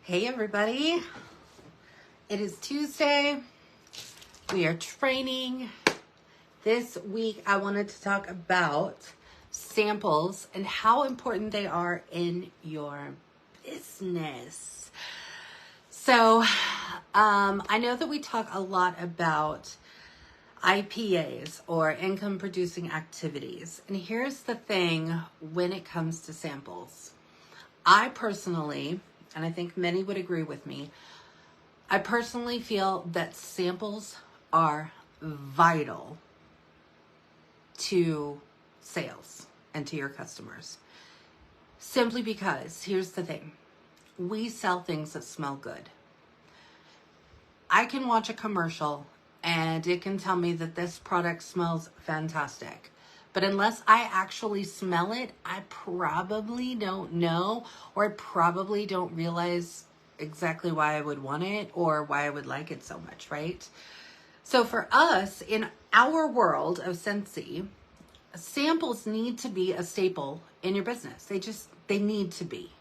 Hey everybody, it is Tuesday. We are training. This week I wanted to talk about samples and how important they are in your business. So I know that we talk a lot about IPAs or income producing activities. And here's the thing when it comes to samples. I personally, and I think many would agree with me, I personally feel that samples are vital to sales and to your customers. Simply because, here's the thing, we sell things that smell good. I can watch a commercial and it can tell me that this product smells fantastic. But unless I actually smell it, I probably don't know, or I probably don't realize exactly why I would want it or why I would like it so much, right? So for us, in our world of Scentsy, samples need to be a staple in your business. They need to be.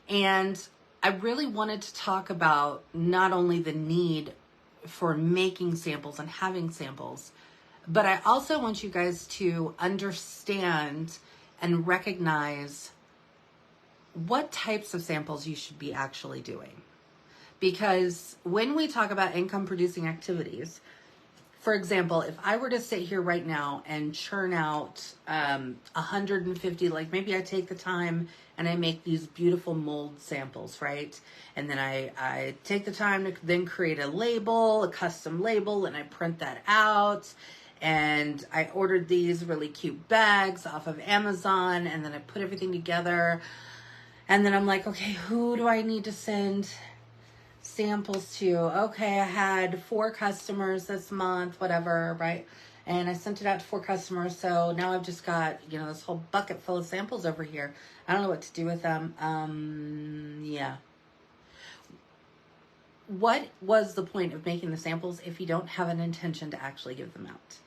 And I really wanted to talk about not only the need for making samples and having samples, but I also want you guys to understand and recognize what types of samples you should be actually doing. Because when we talk about income producing activities, for example, if I were to sit here right now and churn out 150, like maybe I take the time and I make these beautiful mold samples, right? And then I take the time to then create a label, a custom label, and I print that out. And I ordered these really cute bags off of Amazon, and then I put everything together. And then I'm like, okay, who do I need to send samples to? Okay, I had 4 customers this month, whatever, right? And I sent it out to 4 customers. So now I've just got, this whole bucket full of samples over here. I don't know what to do with them. Yeah. What was the point of making the samples if you don't have an intention to actually give them out?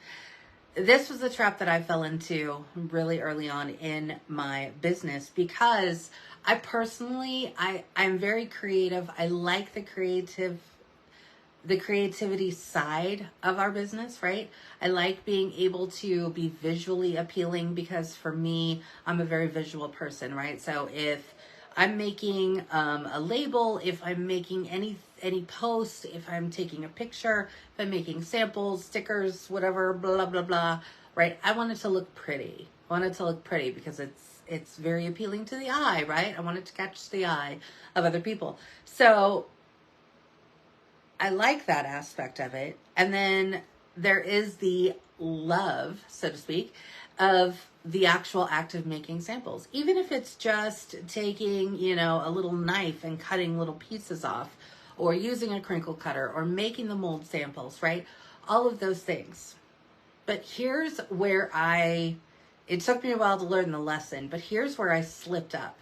This was a trap that I fell into really early on in my business because I personally, I'm very creative. I like the creativity side of our business, right? I like being able to be visually appealing because for me, I'm a very visual person, right? So if I'm making a label, if I'm making any post, if I'm taking a picture, if I'm making samples, stickers, whatever, blah, blah, blah, right? I want it to look pretty. I want it to look pretty because it's very appealing to the eye, right? I want it to catch the eye of other people. So I like that aspect of it. And then there is the love, so to speak, of the actual act of making samples. Even if it's just taking, a little knife and cutting little pieces off, or using a crinkle cutter, or making the mold samples, right? All of those things. But here's where it took me a while to learn the lesson, but here's where I slipped up,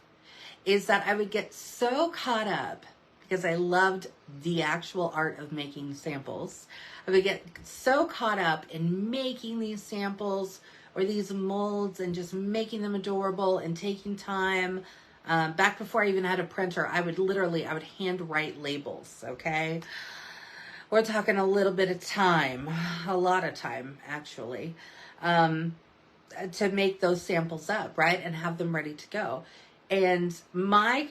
is that I would get so caught up because I loved the actual art of making samples. I would get so caught up in making these samples or these molds and just making them adorable and taking time. Back before I even had a printer, I would hand write labels, okay? We're talking a little bit of time, a lot of time actually, to make those samples up, right? And have them ready to go. And my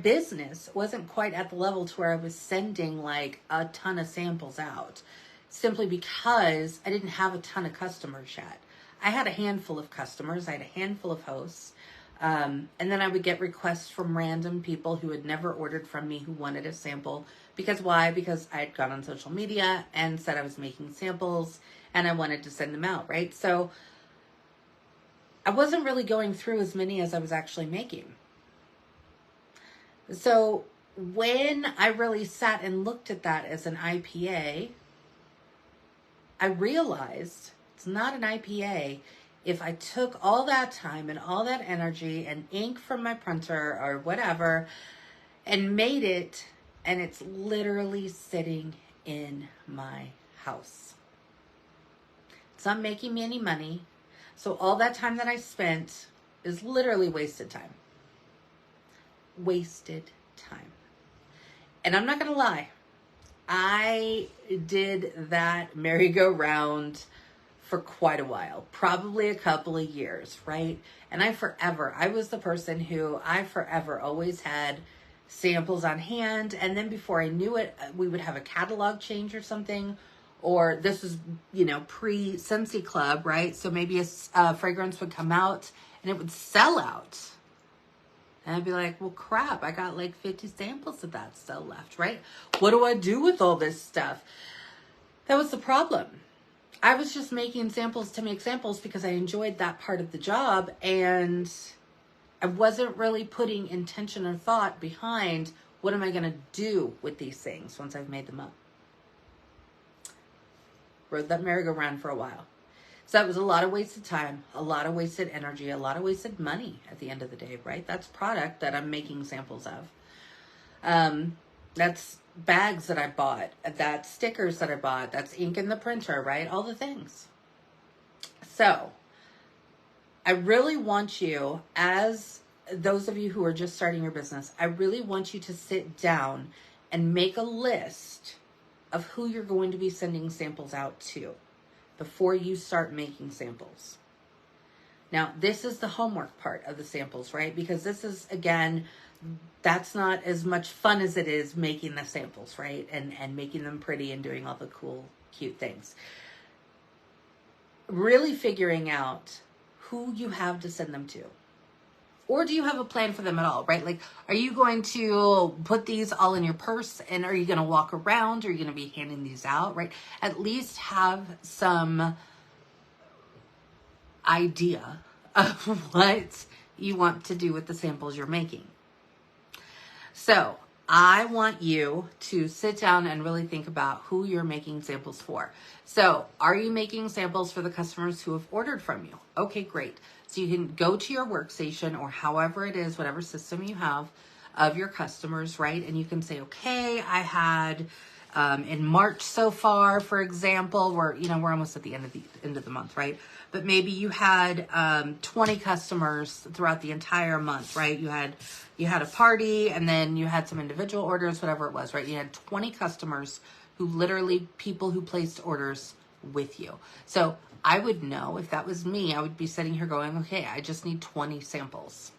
business wasn't quite at the level to where I was sending like a ton of samples out, simply because I didn't have a ton of customers yet. I had a handful of customers. I had a handful of hosts. And then I would get requests from random people who had never ordered from me who wanted a sample. Because why? Because I had gone on social media and said I was making samples and I wanted to send them out, right? So I wasn't really going through as many as I was actually making. So when I really sat and looked at that as an IPA, I realized it's not an IPA if I took all that time and all that energy and ink from my printer or whatever and made it, and it's literally sitting in my house. It's not making me any money. So all that time that I spent is literally wasted time. Wasted time. And I'm not going to lie, I did that merry-go-round for quite a while, probably a couple of years, right? And I was the person who I forever always had samples on hand. And then before I knew it, we would have a catalog change or something, or this was, pre Scentsy Club, right? So maybe a fragrance would come out and it would sell out. And I'd be like, well, crap, I got like 50 samples of that still left, right? What do I do with all this stuff? That was the problem. I was just making samples to make samples because I enjoyed that part of the job, and I wasn't really putting intention or thought behind what am I going to do with these things once I've made them up. Rode that merry-go-round for a while. So that was a lot of wasted time, a lot of wasted energy, a lot of wasted money at the end of the day, right? That's product that I'm making samples of. That's bags that I bought, that's stickers that I bought, that's ink in the printer, right? All the things. So I really want you, as those of you who are just starting your business, I really want you to sit down and make a list of who you're going to be sending samples out to before you start making samples. Now, this is the homework part of the samples, right? Because this is, again, that's not as much fun as it is making the samples, right? And making them pretty and doing all the cool, cute things. Really figuring out who you have to send them to. Or do you have a plan for them at all, right? Like, are you going to put these all in your purse, and are you going to walk around? Or are you going to be handing these out, right? At least have some idea of what you want to do with the samples you're making. So I want you to sit down and really think about who you're making samples for. So are you making samples for the customers who have ordered from you? Okay, great. So you can go to your workstation, or however it is, whatever system you have of your customers, right? And you can say, okay, I had in March so far, for example, we're almost at the end of the month, right? But maybe you had 20 customers throughout the entire month, right? You had a party, and then you had some individual orders, whatever it was, right? You had 20 customers people who placed orders with you. So I would know, if that was me, I would be sitting here going, okay, I just need 20 samples.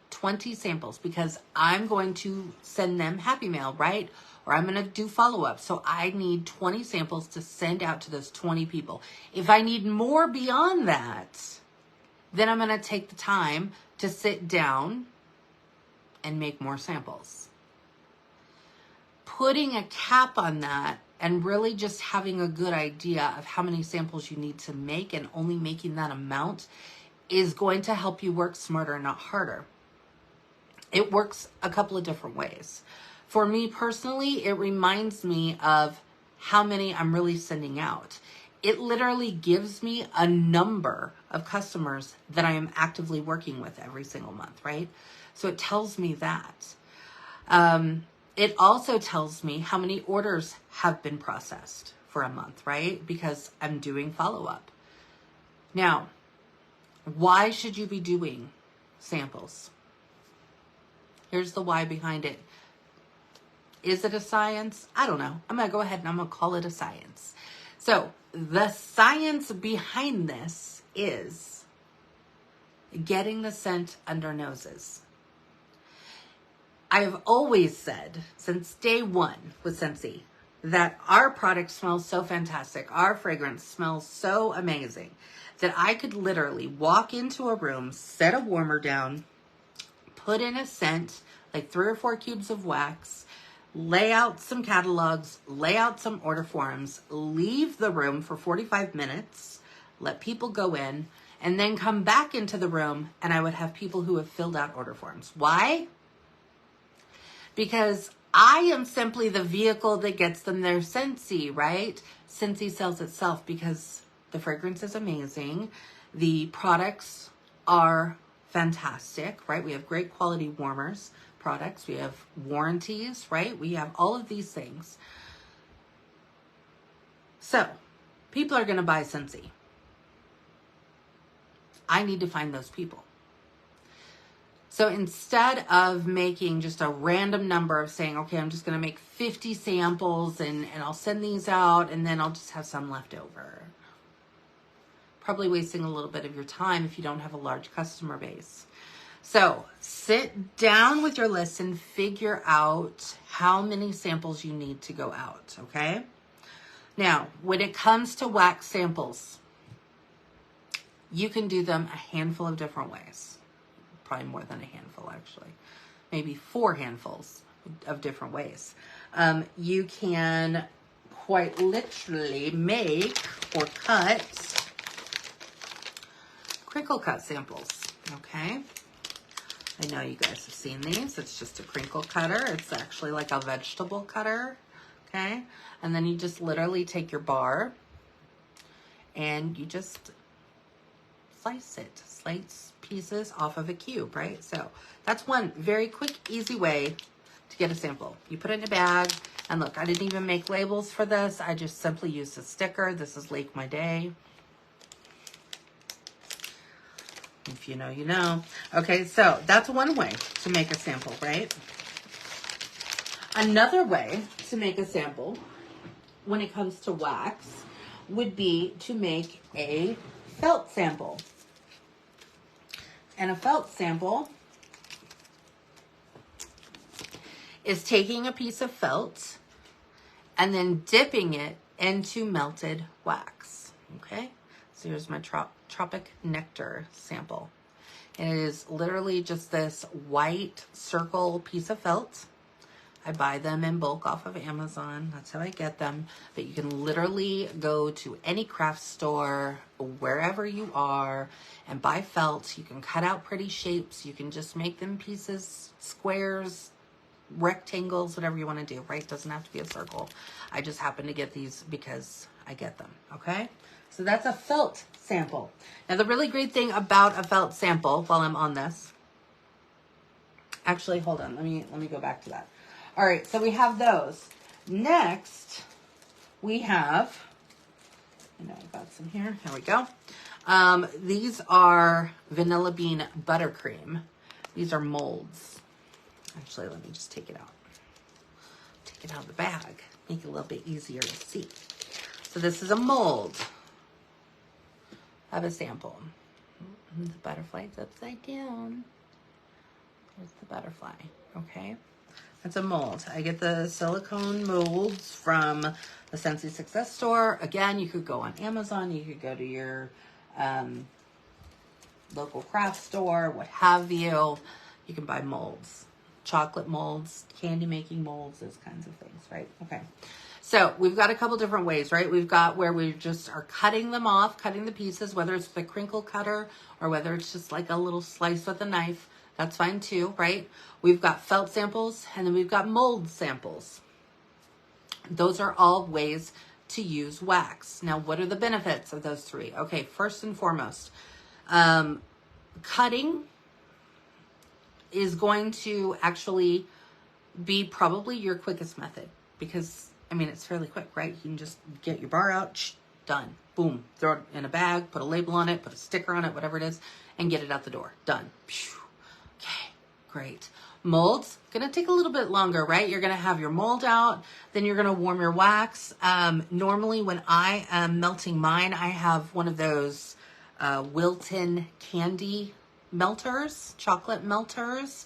20 samples, because I'm going to send them Happy Mail, right? Or I'm going to do follow-up. So I need 20 samples to send out to those 20 people. If I need more beyond that, then I'm going to take the time to sit down and make more samples. Putting a cap on that and really just having a good idea of how many samples you need to make, and only making that amount, is going to help you work smarter, not harder. It works a couple of different ways. For me personally, it reminds me of how many I'm really sending out. It literally gives me a number of customers that I am actively working with every single month, right? So it tells me that. It also tells me how many orders have been processed for a month, right? Because I'm doing follow-up. Now, why should you be doing samples? Here's the why behind it. Is it a science? I don't know. I'm going to go ahead and I'm going to call it a science. So the science behind this is getting the scent under noses. I have always said, since day one with Scentsy, that our product smells so fantastic, our fragrance smells so amazing, that I could literally walk into a room, set a warmer down, put in a scent, like 3 or 4 cubes of wax, lay out some catalogs, lay out some order forms, leave the room for 45 minutes, let people go in, and then come back into the room, and I would have people who have filled out order forms. Why? Because I am simply the vehicle that gets them their Scentsy, right? Scentsy sells itself because the fragrance is amazing. The products are fantastic, right? We have great quality warmers products. We have warranties, right? We have all of these things. So people are going to buy Scentsy. I need to find those people. So instead of making just a random number of saying, okay, I'm just going to make 50 samples and I'll send these out and then I'll just have some left over. Probably wasting a little bit of your time if you don't have a large customer base. So sit down with your list and figure out how many samples you need to go out, okay? Now, when it comes to wax samples, you can do them a handful of different ways. Probably more than a handful, actually. Maybe 4 handfuls of different ways. You can quite literally make or cut crinkle cut samples, okay? I know you guys have seen these. It's just a crinkle cutter. It's actually like a vegetable cutter, okay? And then you just literally take your bar and you just slice pieces off of a cube, right? So that's one very quick, easy way to get a sample. You put it in a bag, and look, I didn't even make labels for this. I just simply used a sticker. This is Lake My Day. If you know, you know. Okay, so that's one way to make a sample, right? Another way to make a sample when it comes to wax would be to make a felt sample. And a felt sample is taking a piece of felt and then dipping it into melted wax, okay? So here's my Tropic Nectar sample. And it is literally just this white circle piece of felt. I buy them in bulk off of Amazon. That's how I get them. But you can literally go to any craft store, wherever you are, and buy felt. You can cut out pretty shapes. You can just make them pieces, squares, rectangles, whatever you want to do, right? It doesn't have to be a circle. I just happen to get these because I get them, okay? So that's a felt sample. Now, the really great thing about a felt sample, while I'm on this, actually, hold on. Let me go back to that. All right, so we have those. Next, we have, I know I've got some here. Here we go. These are vanilla bean buttercream. These are molds. Actually, let me just take it out. Take it out of the bag. Make it a little bit easier to see. So this is a mold of a sample. The butterfly's upside down. There's the butterfly, okay? That's a mold. I get the silicone molds from the Scentsy Success Store. Again, you could go on Amazon. You could go to your local craft store, what have you. You can buy molds, chocolate molds, candy making molds, those kinds of things, right? Okay. So we've got a couple different ways, right? We've got where we just are cutting them off, cutting the pieces, whether it's the crinkle cutter or whether it's just like a little slice with a knife. That's fine too, right? We've got felt samples and then we've got mold samples. Those are all ways to use wax. Now, what are the benefits of those three? Okay, first and foremost, cutting is going to actually be probably your quickest method because, I mean, it's fairly quick, right? You can just get your bar out, done, boom, throw it in a bag, put a label on it, put a sticker on it, whatever it is, and get it out the door, done. Okay, great. Molds, gonna take a little bit longer, right? You're gonna have your mold out, then you're gonna warm your wax. Normally when I am melting mine, I have one of those Wilton candy melters, chocolate melters.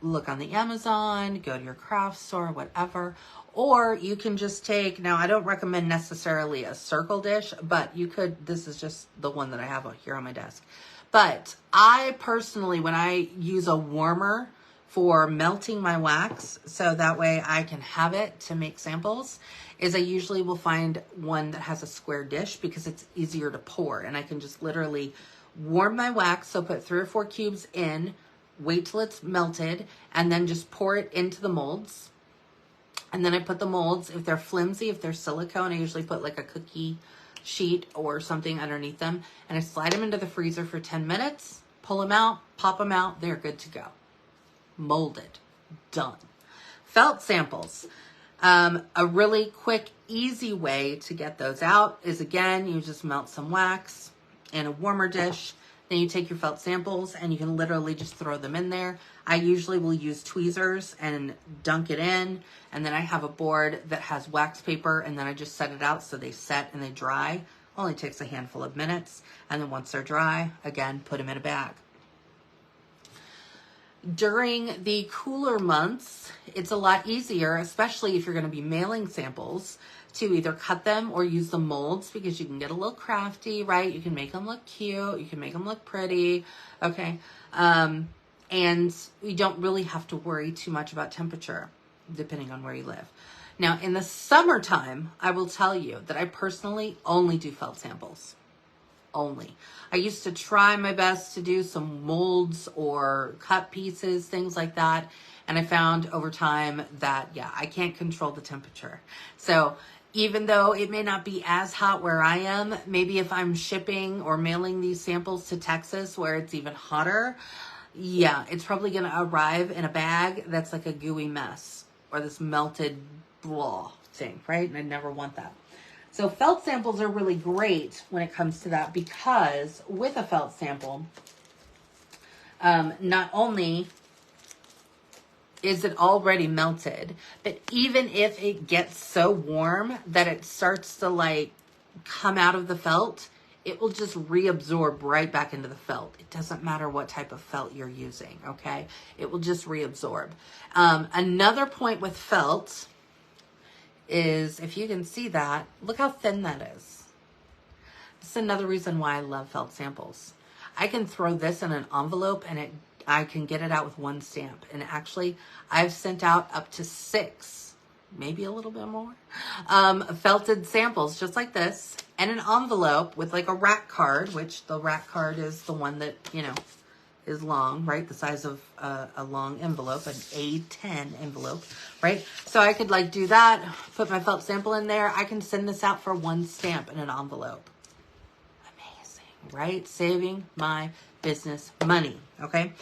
Look on the Amazon, go to your craft store, whatever. Or you can just take, now I don't recommend necessarily a circle dish, but you could, this is just the one that I have here on my desk. But I personally, when I use a warmer for melting my wax, so that way I can have it to make samples, is I usually will find one that has a square dish because it's easier to pour. And I can just literally warm my wax, so put 3 or 4 cubes in, wait till it's melted, and then just pour it into the molds. And then I put the molds, if they're flimsy, if they're silicone, I usually put like a cookie sheet or something underneath them, and I slide them into the freezer for 10 minutes, pull them out, pop them out, they're good to go. Molded, done. Felt samples. A really quick, easy way to get those out is, again, you just melt some wax in a warmer dish, Then you take your felt samples and you can literally just throw them in there. I usually will use tweezers and dunk it in. And then I have a board that has wax paper, and then I just set it out so they set and they dry. Only takes a handful of minutes. And then once they're dry, again, put them in a bag. During the cooler months, it's a lot easier, especially if you're going to be mailing samples, to either cut them or use the molds, because you can get a little crafty, right? You can make them look cute. You can make them look pretty. Okay. And you don't really have to worry too much about temperature, depending on where you live. Now, in the summertime, I will tell you that I personally only do felt samples. Only. I used to try my best to do some molds or cut pieces, things like that. And I found over time that, yeah, I can't control the temperature. So even though it may not be as hot where I am, maybe if I'm shipping or mailing these samples to Texas where it's even hotter, yeah, it's probably going to arrive in a bag that's like a gooey mess or this melted blah thing, right? And I never want that. So felt samples are really great when it comes to that, because with a felt sample, not only is it already melted, but even if it gets so warm that it starts to like come out of the felt, it will just reabsorb right back into the felt. It doesn't matter what type of felt you're using, okay? It will just reabsorb. Another point with felt is, if you can see that, look how thin that is. This is another reason why I love felt samples. I can throw this in an envelope and I can get it out with one stamp. And actually, I've sent out up to 6, maybe a little bit more, felted samples just like this, and an envelope with like a rack card, which the rack card is the one that, you know, is long, right? The size of a long envelope, an A10 envelope, right? So I could like do that, put my felt sample in there. I can send this out for one stamp in an envelope. Amazing, right? Saving my business money, okay?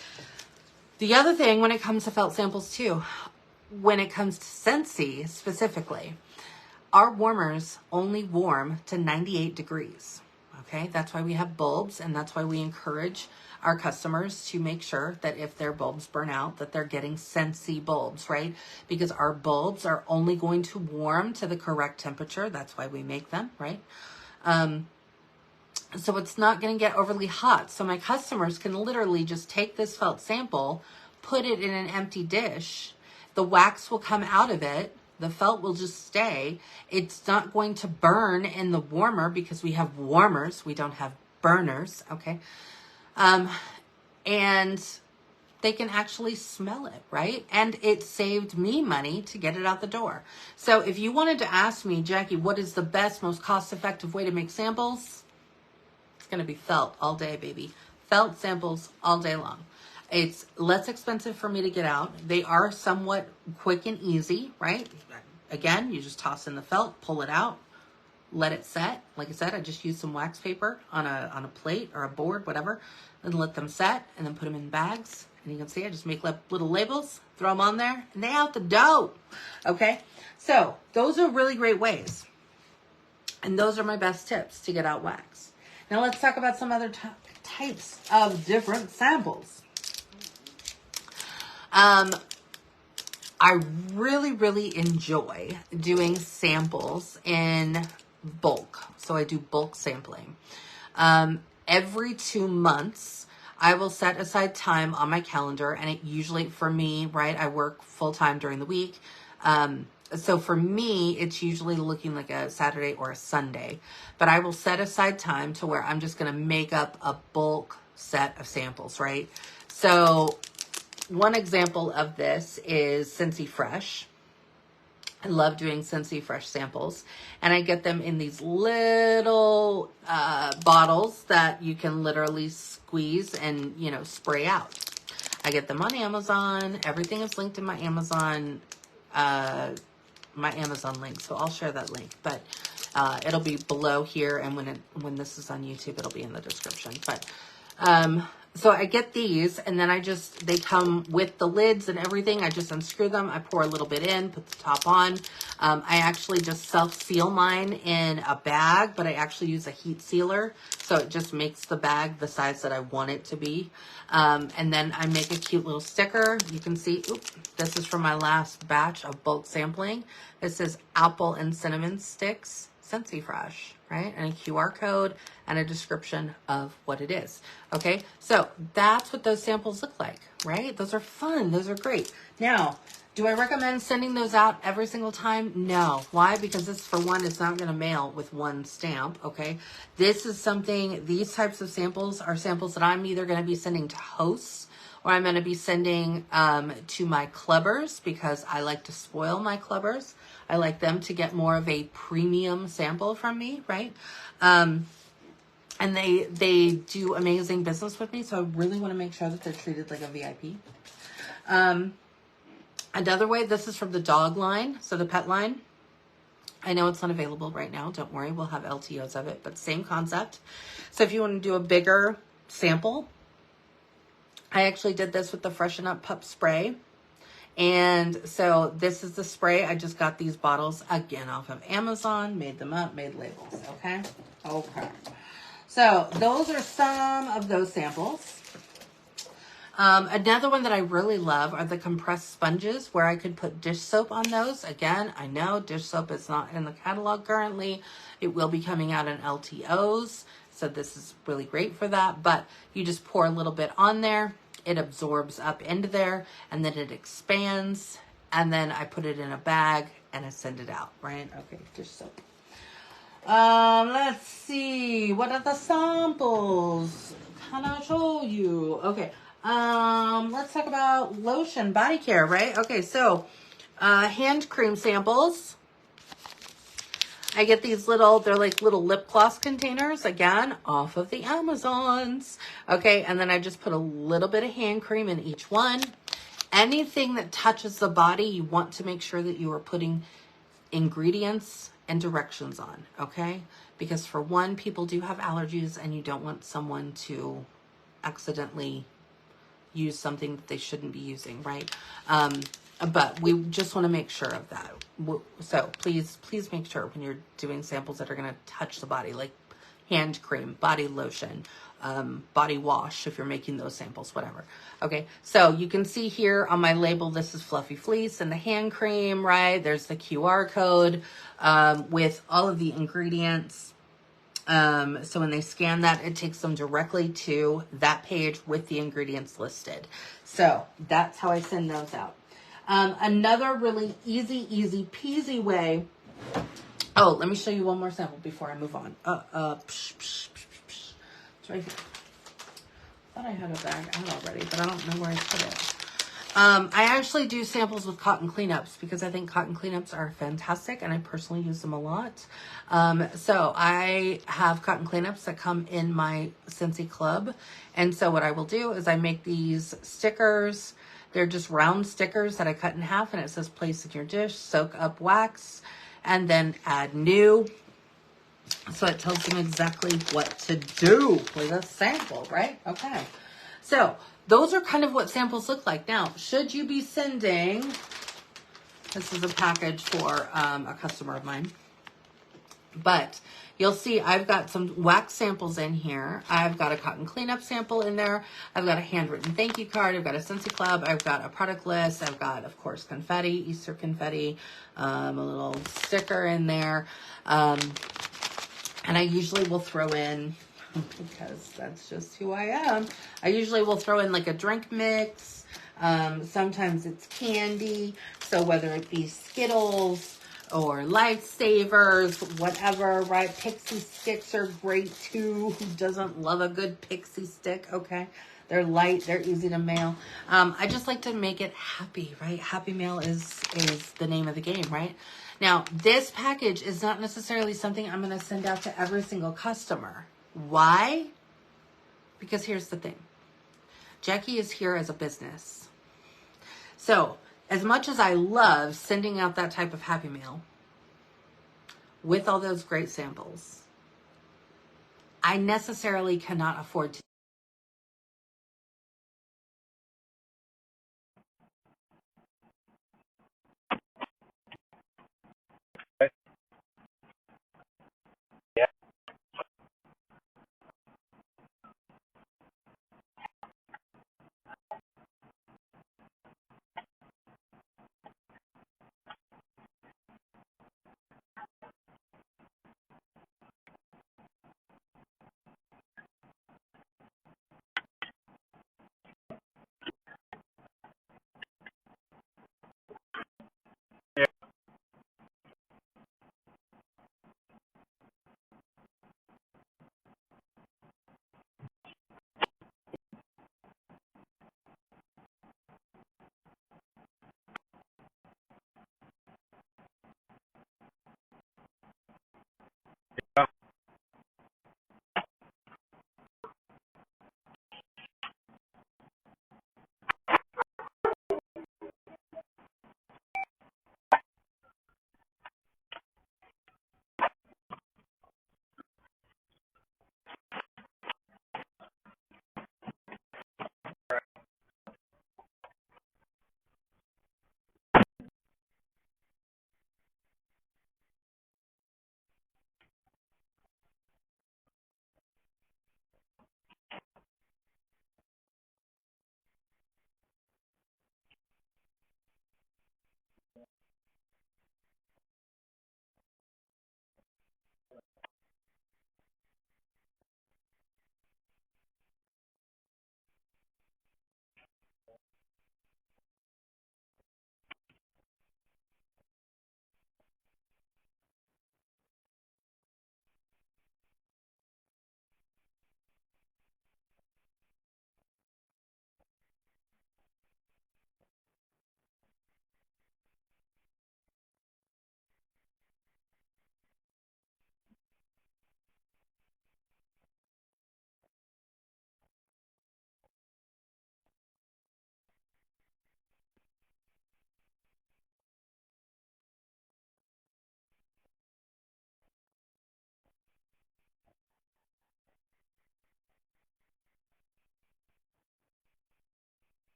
The other thing when it comes to felt samples too, when it comes to Scentsy specifically, our warmers only warm to 98 degrees, okay? That's why we have bulbs, and that's why we encourage our customers to make sure that if their bulbs burn out, that they're getting Scentsy bulbs, right? Because our bulbs are only going to warm to the correct temperature. That's why we make them, right? So it's not going to get overly hot. So my customers can literally just take this felt sample, put it in an empty dish. The wax will come out of it. The felt will just stay. It's not going to burn in the warmer because we have warmers. We don't have burners, okay? And they can actually smell it, right? And it saved me money to get it out the door. So if you wanted to ask me, Jacqui, what is the best, most cost-effective way to make samples? It's going to be felt all day, baby. Felt samples all day long. It's less expensive for me to get out. They are somewhat quick and easy, right? Again, you just toss in the felt, pull it out, let it set. Like I said, I just use some wax paper on a plate or a board, whatever, and let them set, and then put them in bags. And you can see I just make little labels, throw them on there, and they out the dough. Okay, so those are really great ways, and those are my best tips to get out wax. Now let's talk about some other types of different samples. I really, really enjoy doing samples in bulk. So I do bulk sampling. Every 2 months, I will set aside time on my calendar, and it usually, for me, right, I work full-time during the week. So for me, it's usually looking like a Saturday or a Sunday, but I will set aside time to where I'm just going to make up a bulk set of samples, right? So one example of this is Scentsy Fresh. I love doing Scentsy Fresh samples, and I get them in these little bottles that you can literally squeeze and, you know, spray out. I get them on Amazon. Everything is linked in my Amazon link, so I'll share that link, but it'll be below here, and when this is on YouTube, it'll be in the description. But So I get these, and then they come with the lids and everything. I just unscrew them. I pour a little bit in, put the top on. I actually just self-seal mine in a bag, but I actually use a heat sealer. So it just makes the bag the size that I want it to be. And then I make a cute little sticker. You can see, this is from my last batch of bulk sampling. It says apple and cinnamon sticks, Scentsy Fresh, right? And a QR code and a description of what it is. Okay, so that's what those samples look like, right? Those are fun. Those are great. Now, do I recommend sending those out every single time? No. Why? Because this, for one, it's not going to mail with one stamp, okay? This is something, these types of samples are samples that I'm either going to be sending to hosts, or I'm going to be sending to my clubbers, because I like to spoil my clubbers. I like them to get more of a premium sample from me, right? And they do amazing business with me, so I really want to make sure that they're treated like a VIP. Another way, this is from the dog line, so the pet line. I know it's not available right now. Don't worry, we'll have LTOs of it, but same concept. So if you want to do a bigger sample, I actually did this with the Freshen Up Pup Spray. And so this is the spray. I just got these bottles again off of Amazon, made them up, made labels, okay? Okay. So those are some of those samples. Another one that I really love are the compressed sponges, where I could put dish soap on those. Again, I know dish soap is not in the catalog currently. It will be coming out in LTOs. So this is really great for that. But you just pour a little bit on there. It absorbs up into there, and then it expands. And then I put it in a bag and I send it out, right? Okay, dish soap. Let's see. What are the samples? Can I show you? Okay. Let's talk about lotion, body care, right? Okay, so hand cream samples. I get these little, they're like little lip gloss containers, again, off of the Amazons. Okay, and then I just put a little bit of hand cream in each one. Anything that touches the body, you want to make sure that you are putting ingredients and directions on, okay? Because for one, people do have allergies, and you don't want someone to accidentally use something that they shouldn't be using, right? But we just want to make sure of that. So please make sure when you're doing samples that are going to touch the body, like hand cream, body lotion, body wash, if you're making those samples, whatever. Okay, so you can see here on my label, this is Fluffy Fleece and the hand cream, right? There's the QR code with all of the ingredients. So when they scan that, it takes them directly to that page with the ingredients listed. So that's how I send those out. Another really easy peasy way. Oh, let me show you one more sample before I move on. It's right here. I thought I had a bag out already, but I don't know where I put it. I actually do samples with cotton cleanups because I think cotton cleanups are fantastic, and I personally use them a lot. So I have cotton cleanups that come in my Scentsy club. And so what I will do is I make these stickers. They're just round stickers that I cut in half, and it says place in your dish, soak up wax, and then add new. So it tells them exactly what to do with a sample, right? Okay. So those are kind of what samples look like. Now, should you be sending, this is a package for a customer of mine, but you'll see I've got some wax samples in here. I've got a cotton cleanup sample in there. I've got a handwritten thank you card. I've got a Scentsy Club. I've got a product list. I've got, of course, confetti, Easter confetti, a little sticker in there. And I usually will throw in, because that's just who I am, I usually will throw in like a drink mix. Sometimes it's candy. So whether it be Skittles or Lifesavers, whatever, right? Pixie sticks are great too. Who doesn't love a good pixie stick? Okay. They're light. They're easy to mail. I just like to make it happy, right? Happy Mail is the name of the game, right? Now, this package is not necessarily something I'm going to send out to every single customer. Why? Because here's the thing. Jacqui is here as a business. So, as much as I love sending out that type of Happy Mail with all those great samples, I necessarily cannot afford to